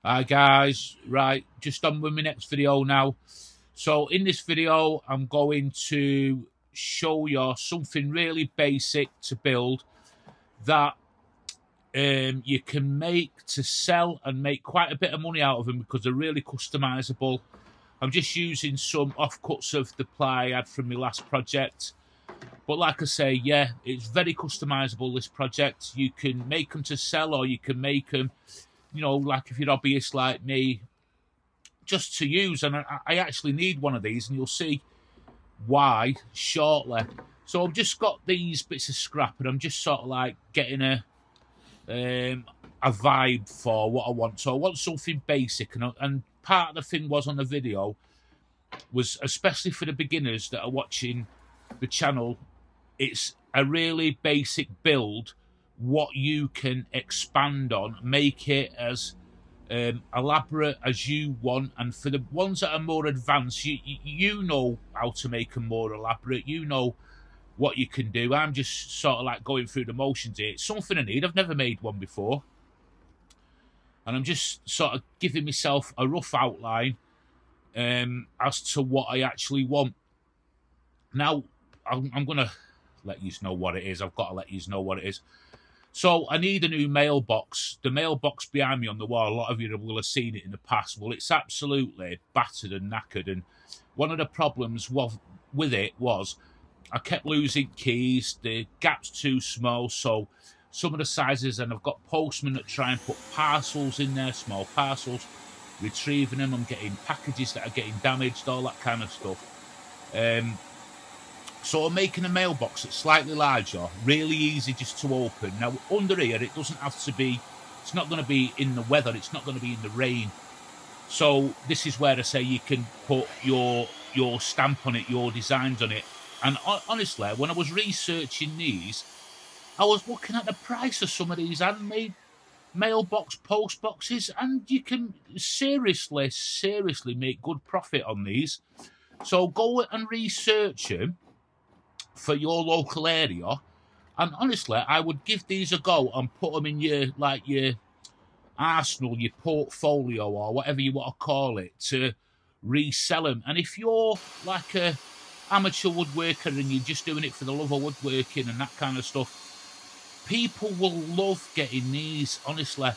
Hi guys, right, just on with my next video now. So in this video I'm going to show you something really basic to build that you can make to sell and make quite a bit of money out of them because they're really customizable. I'm just using some offcuts of the ply I had from my last project, but like I say, yeah, it's very customizable, this project. You can make them to sell, or you can make them, you know, like if you're an hobbyist like me, just to use. And I actually need one of these, and you'll see why shortly. So I've just got these bits of scrap, and I'm just sort of like getting a vibe for what I want. So I want something basic, and part of the thing was on the video was, especially for the beginners that are watching the channel, it's a really basic build, what you can expand on, make it as elaborate as you want. And for the ones that are more advanced, you know how to make them more elaborate, you know what you can do. I'm just sort of like going through the motions here. It's something I need. I've never made one before, and I'm just sort of giving myself a rough outline as to what I actually want. Now I'm gonna let you know what it is. I've got to let you know what it is. So I need a new mailbox. The mailbox behind me on the wall, a lot of you will have seen it in the past. Well, it's absolutely battered and knackered, and one of the problems with it was I kept losing keys. The gap's too small, so some of the sizes, and I've got postmen that try and put parcels in there, small parcels, retrieving them. I'm getting packages that are getting damaged, all that kind of stuff. So I'm making a mailbox that's slightly larger, really easy just to open. Now under here, it doesn't have to be, it's not going to be in the weather, it's not going to be in the rain. So this is where I say you can put your stamp on it, your designs on it. And honestly, when I was researching these, I was looking at the price of some of these handmade mailbox post boxes, and you can seriously make good profit on these. So go and research them for your local area, and honestly, I would give these a go and put them in your arsenal, your portfolio, or whatever you want to call it, to resell them. And if you're like a amateur woodworker and you're just doing it for the love of woodworking and that kind of stuff, people will love getting these, honestly.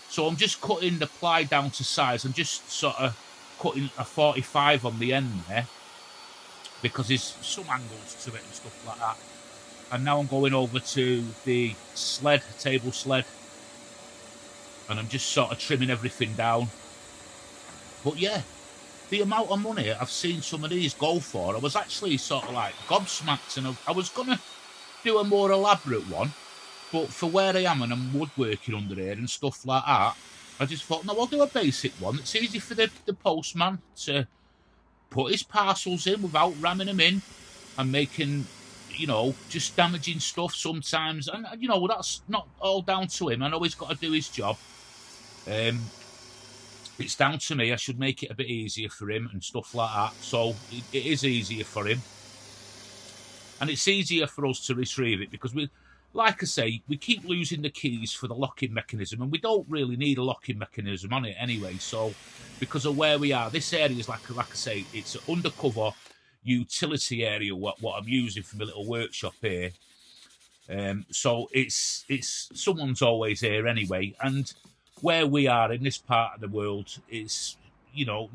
So I'm just cutting the ply down to size. I'm just sort of cutting a 45 on the end there, because there's some angles to it and stuff like that. And now I'm going over to the table sled, and I'm just sort of trimming everything down. But yeah, the amount of money I've seen some of these go for, I was actually sort of like gobsmacked, and I was going to do a more elaborate one, but for where I am and I'm woodworking under here and stuff like that, I just thought, no, I'll do a basic one. It's easy for the postman to put his parcels in without ramming them in and making, you know, just damaging stuff sometimes. And, you know, that's not all down to him. I know he's got to do his job. It's down to me. I should make it a bit easier for him and stuff like that. So it is easier for him. And it's easier for us to retrieve it, because we, like I say, we keep losing the keys for the locking mechanism, and we don't really need a locking mechanism on it anyway. So because of where we are, this area is like I say, it's an undercover utility area, what I'm using for my little workshop here. So it's someone's always here anyway, and where we are in this part of the world, it's, you know,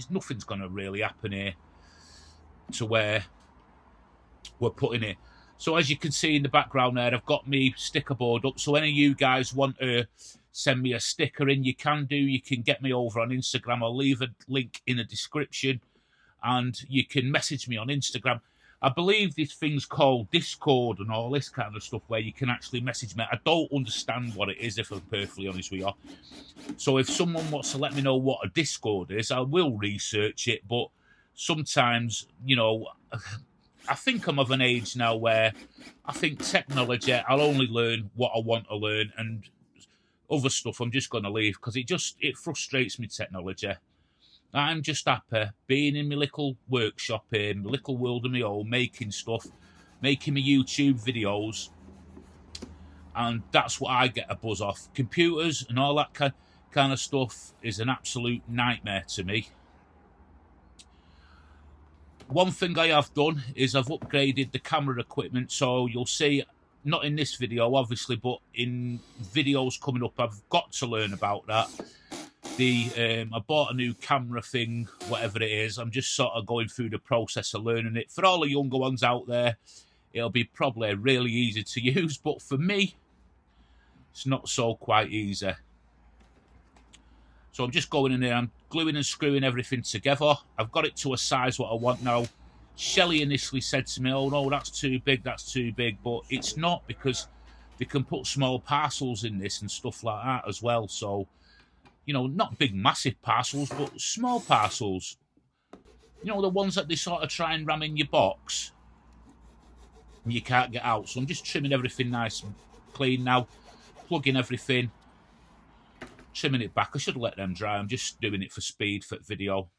nothing's going to really happen here to where we're putting it. So as you can see in the background there, I've got me sticker board up. So any of you guys want to send me a sticker in, you can do. You can get me over on Instagram. I'll leave a link in the description, and you can message me on Instagram. I believe this thing's called Discord and all this kind of stuff, where you can actually message me. I don't understand what it is, if I'm perfectly honest with you. So if someone wants to let me know what a Discord is, I will research it. But sometimes, you know, I think I'm of an age now where I think technology, I'll only learn what I want to learn, and other stuff I'm just going to leave, because it frustrates me, technology. I'm just happy being in my little workshop here, my little world of my own, making stuff, making my YouTube videos, and that's what I get a buzz off. Computers and all that kind kind of stuff is an absolute nightmare to me. One thing I have done is I've upgraded the camera equipment, so you'll see, not in this video obviously, but in videos coming up, I've got to learn about that. I bought a new camera thing, whatever it is. I'm just sort of going through the process of learning it. For all the younger ones out there, it'll be probably really easy to use, but for me, it's not so quite easy. So I'm just going in there, I'm gluing and screwing everything together. I've got it to a size what I want now. Shelley initially said to me, oh no, that's too big, but it's not, because they can put small parcels in this and stuff like that as well. So, you know, not big massive parcels, but small parcels. You know, the ones that they sort of try and ram in your box and you can't get out. So I'm just trimming everything nice and clean now, plugging everything, trimming it back. I should let them dry. I'm just doing it for speed for video.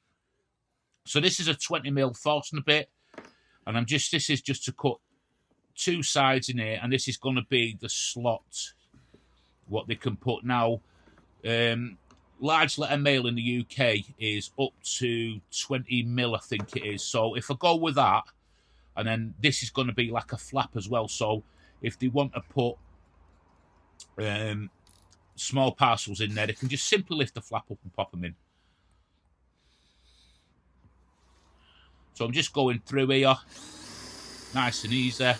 So this is a 20mm Forstner bit, and this is just to cut two sides in here, and this is going to be the slot, what they can put now. Large letter mail in the UK is up to 20mm, I think it is. So if I go with that, and then this is going to be like a flap as well. So if they want to put small parcels in there, they can just simply lift the flap up and pop them in. So I'm just going through here, nice and easy.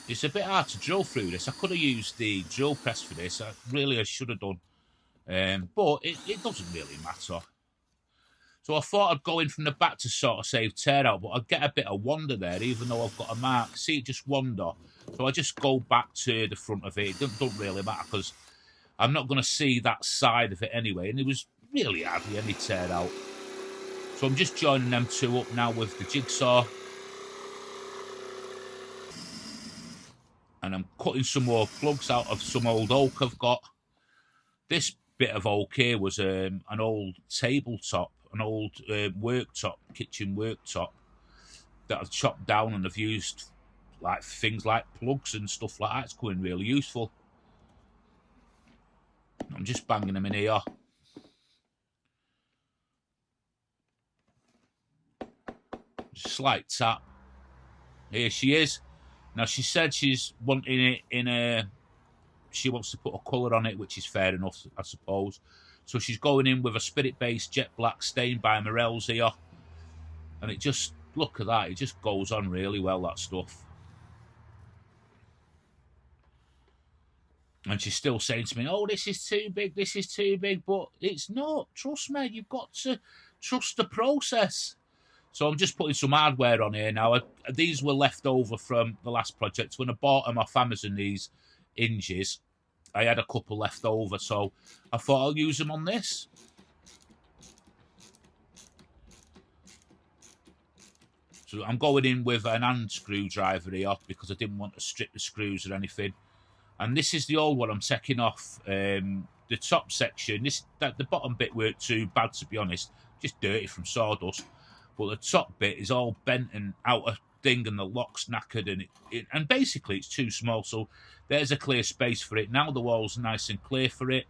It's a bit hard to drill through this. I could have used the drill press for this. I should have done. But it doesn't really matter. So I thought I'd go in from the back to sort of save tear out, but I'd get a bit of wander there, even though I've got a mark. See, it just wander. So I just go back to the front of it. It don't really matter, because I'm not going to see that side of it anyway. And it was really hardly any tear out. So I'm just joining them two up now with the jigsaw. And I'm cutting some more plugs out of some old oak I've got. This bit of oak here was an old tabletop, an old worktop, kitchen worktop, that I've chopped down and I've used like things like plugs and stuff like that. It's going really useful. I'm just banging them in here. Slight tap. Here she is. Now she said she's wanting it in a... She wants to put a colour on it, which is fair enough, I suppose. So she's going in with a spirit-based jet black stained by Morels here. And it just... Look at that. It just goes on really well, that stuff. And she's still saying to me, oh, this is too big, this is too big. But it's not. Trust me, you've got to trust the process. So I'm just putting some hardware on here now. These were left over from the last project. When I bought them off Amazon, these hinges, I had a couple left over. So I thought I'll use them on this. So I'm going in with an hand screwdriver here because I didn't want to strip the screws or anything. And this is the old one I'm taking off. The top section, the bottom bit weren't too bad, to be honest. Just dirty from sawdust. But the top bit is all bent and out of thing, and the lock's knackered, and basically it's too small. So there's a clear space for it. Now the wall's nice and clear for it.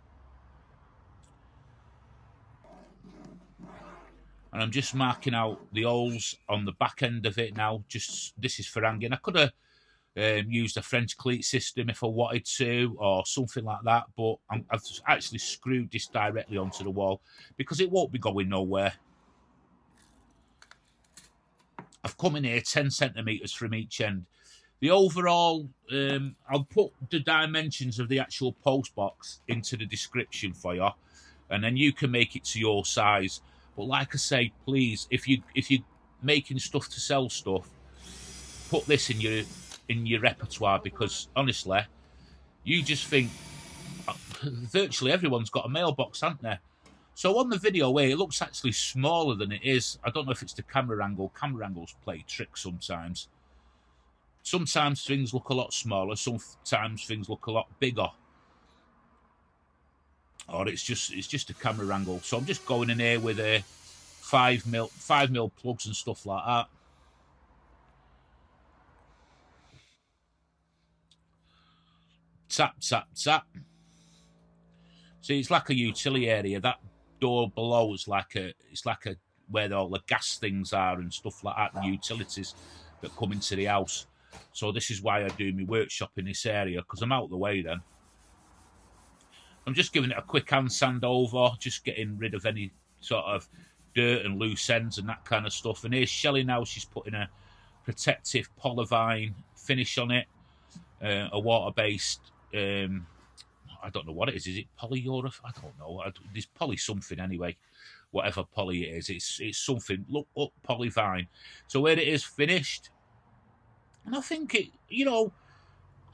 And I'm just marking out the holes on the back end of it now. This is for hanging. I could have used a French cleat system if I wanted to, or something like that. But I've actually screwed this directly onto the wall because it won't be going nowhere. I've come in here 10 centimetres from each end. The overall, I'll put the dimensions of the actual post box into the description for you, and then you can make it to your size. But like I say, please, if you're making stuff to sell stuff, put this in your repertoire, because honestly, you just think virtually everyone's got a mailbox, haven't they? So on the video here, it looks actually smaller than it is. I don't know if it's the camera angle. Camera angles play tricks sometimes. Sometimes things look a lot smaller. Sometimes things look a lot bigger. Or it's just a camera angle. So I'm just going in here with a 5mm plugs and stuff like that. tap, tap, tap. See, it's like a utility area. That door below is like a, it's like a, where all the gas things are and stuff like that, the utilities that come into the house. So this is why I do my workshop in this area, because I'm out of the way then. I'm just giving it a quick hand sand over, just getting rid of any sort of dirt and loose ends and that kind of stuff. And here's Shelley now. She's putting a protective polyvine finish on it, a water-based, I don't know what it is. Is it polyurethane? I don't know. There's poly something anyway. Whatever poly it is, it's something. Look up polyvine. So where it is finished, and I think it, you know,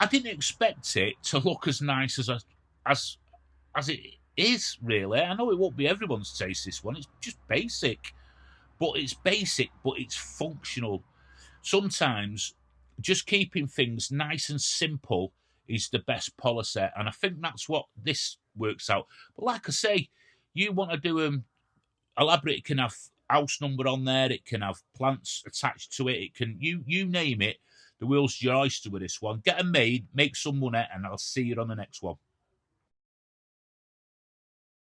I didn't expect it to look as nice as it is, really. I know it won't be everyone's taste, this one. It's just basic. But it's functional. Sometimes just keeping things nice and simple is the best policy. And I think that's what this works out. But like I say, you want to do them elaborate, it can have house number on there, it can have plants attached to it, it can, you name it, the world's your oyster with this one. Get them made, make some money, and I'll see you on the next one.